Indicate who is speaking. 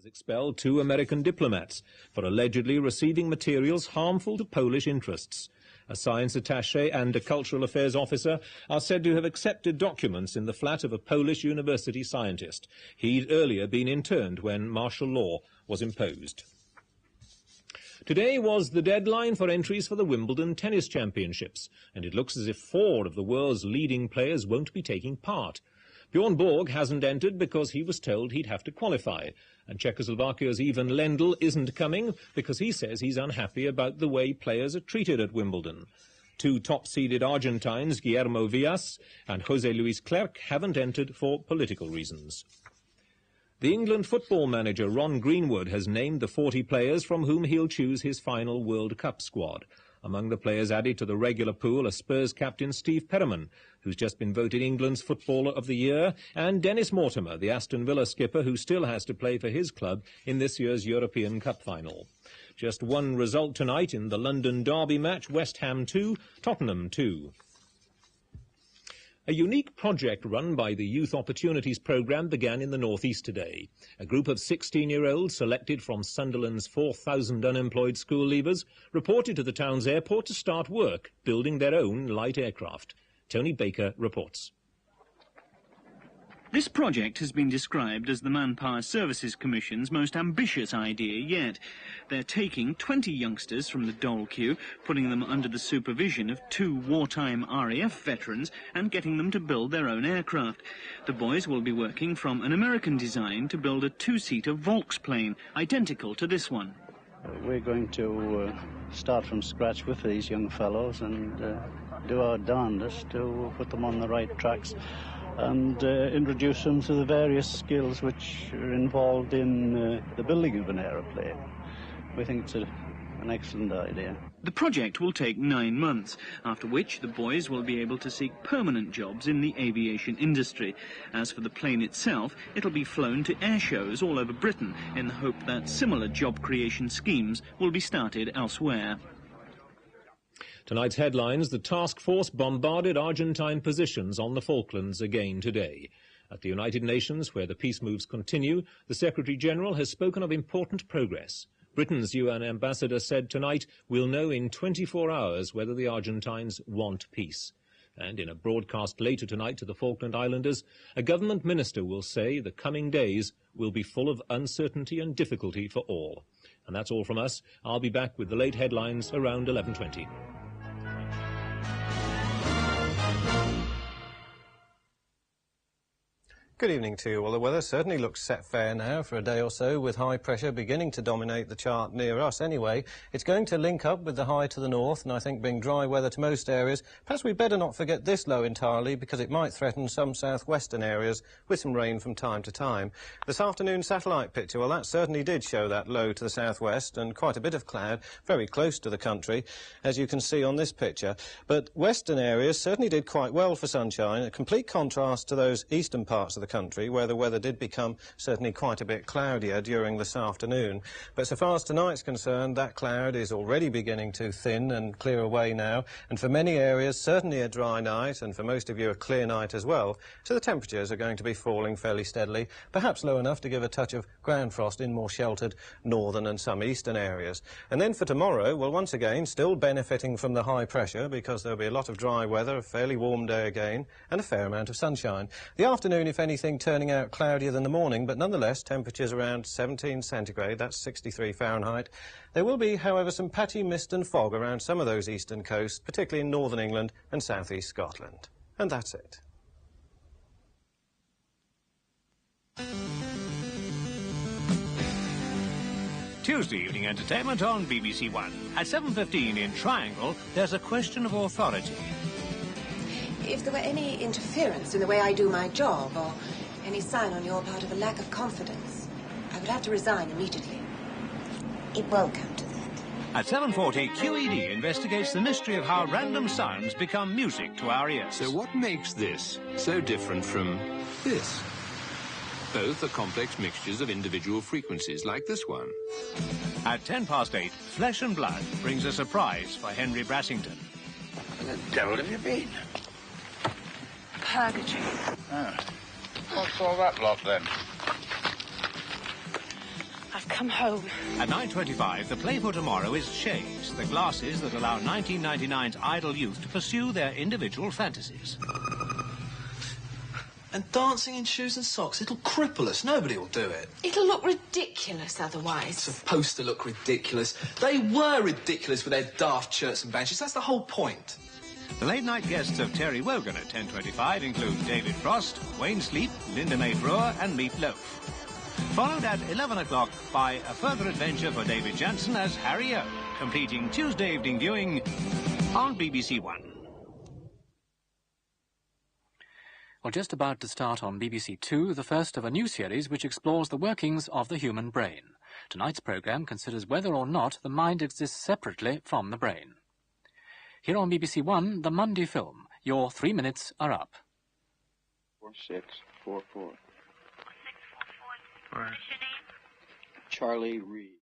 Speaker 1: has expelled 2 American diplomats for allegedly receiving materials harmful to Polish interests. A science attaché and a cultural affairs officer are said to have accepted documents in the flat of a Polish university scientist. He'd earlier been interned when martial law was imposed. Today was the deadline for entries for the Wimbledon Tennis Championships, and it looks as if 4 of the world's leading players won't be taking part. Bjorn Borg hasn't entered because he was told he'd have to qualify, and Czechoslovakia's Ivan Lendl isn't coming because he says he's unhappy about the way players are treated at Wimbledon. 2 top-seeded Argentines, Guillermo Villas and José Luis Clerc, haven't entered for political reasons. The England football manager Ron Greenwood has named the 40 players from whom he'll choose his final World Cup squad. Among the players added to the regular pool are Spurs captain Steve Perryman, who's just been voted England's Footballer of the Year, and Dennis Mortimer, the Aston Villa skipper, who still has to play for his club in this year's European Cup final. Just one result tonight in the London Derby match: West Ham 2, Tottenham 2. A unique project run by the Youth Opportunities Programme began in the North East today. A group of 16-year-olds selected from Sunderland's 4,000 unemployed school leavers reported to the town's airport to start work building their own light aircraft. Tony Baker reports.
Speaker 2: This project has been described as the Manpower Services Commission's most ambitious idea yet. They're taking 20 youngsters from the dole queue, putting them under the supervision of 2 wartime RAF veterans and getting them to build their own aircraft. The boys will be working from an American design to build a 2-seater Volksplane, identical to this one.
Speaker 3: We're going to start from scratch with these young fellows and do our darndest to put them on the right tracks and introduce them to the various skills which are involved in the building of an aeroplane. We think it's an excellent idea.
Speaker 2: The project will take 9 months, after which the boys will be able to seek permanent jobs in the aviation industry. As for the plane itself, it'll be flown to air shows all over Britain in the hope that similar job creation schemes will be started elsewhere.
Speaker 1: Tonight's headlines: the task force bombarded Argentine positions on the Falklands again today. At the United Nations, where the peace moves continue, the Secretary-General has spoken of important progress. Britain's UN ambassador said tonight, "We'll know in 24 hours whether the Argentines want peace." And in a broadcast later tonight to the Falkland Islanders, a government minister will say the coming days will be full of uncertainty and difficulty for all. And that's all from us. I'll be back with the late headlines around 11:20.
Speaker 4: Good evening to you. Well, the weather certainly looks set fair now for a day or so, with high pressure beginning to dominate the chart near us anyway. It's going to link up with the high to the north, and I think being dry weather to most areas, perhaps we'd better not forget this low entirely, because it might threaten some southwestern areas with some rain from time to time. This afternoon's satellite picture, well, that certainly did show that low to the southwest and quite a bit of cloud very close to the country, as you can see on this picture. But western areas certainly did quite well for sunshine, a complete contrast to those eastern parts of the country where the weather did become certainly quite a bit cloudier during this afternoon. But so far as tonight's concerned, that cloud is already beginning to thin and clear away now, and for many areas certainly a dry night, and for most of you a clear night as well. So the temperatures are going to be falling fairly steadily, perhaps low enough to give a touch of ground frost in more sheltered northern and some eastern areas. And then for tomorrow, well, once again still benefiting from the high pressure, because there'll be a lot of dry weather, a fairly warm day again, and a fair amount of sunshine. The afternoon, if anything, turning out cloudier than the morning, but nonetheless temperatures around 17 centigrade, that's 63 Fahrenheit. There will be, however, some patchy mist and fog around some of those eastern coasts, particularly in northern England and southeast Scotland. And that's it.
Speaker 5: Tuesday evening entertainment on BBC1. At 7:15 in Triangle, there's a question of authority.
Speaker 6: If there were any interference in the way I do my job, or any sign on your part of a lack of confidence, I would have to resign immediately. It won't come to that.
Speaker 5: At 7:40, QED investigates the mystery of how random sounds become music to our ears.
Speaker 7: So what makes this so different from this? Both are complex mixtures of individual frequencies, like this one.
Speaker 5: At 8:10, Flesh and Blood brings a surprise for Henry Brassington.
Speaker 8: Where the devil have you been?
Speaker 6: Purgatory.
Speaker 8: Oh. What's all that lot, then?
Speaker 9: I've come home.
Speaker 5: At 9:25, the play for tomorrow is Shades, the glasses that allow 1999's idle youth to pursue their individual fantasies.
Speaker 10: And dancing in shoes and socks, it'll cripple us. Nobody will do it.
Speaker 9: It'll look ridiculous otherwise.
Speaker 10: It's supposed to look ridiculous. They were ridiculous with their daft shirts and benches. That's the whole point.
Speaker 5: The late-night guests of Terry Wogan at 10:25 include David Frost, Wayne Sleep, Linda May Brewer and Meat Loaf. Followed at 11 o'clock by a further adventure for David Jansen as Harry O, completing Tuesday evening viewing on BBC1.
Speaker 11: Well, just about to start on BBC2, the first of a new series which explores the workings of the human brain. Tonight's programme considers whether or not the mind exists separately from the brain. Here on BBC1, the Monday film. Your 3 minutes are up.
Speaker 12: 4644. What is your name? Charlie Reed.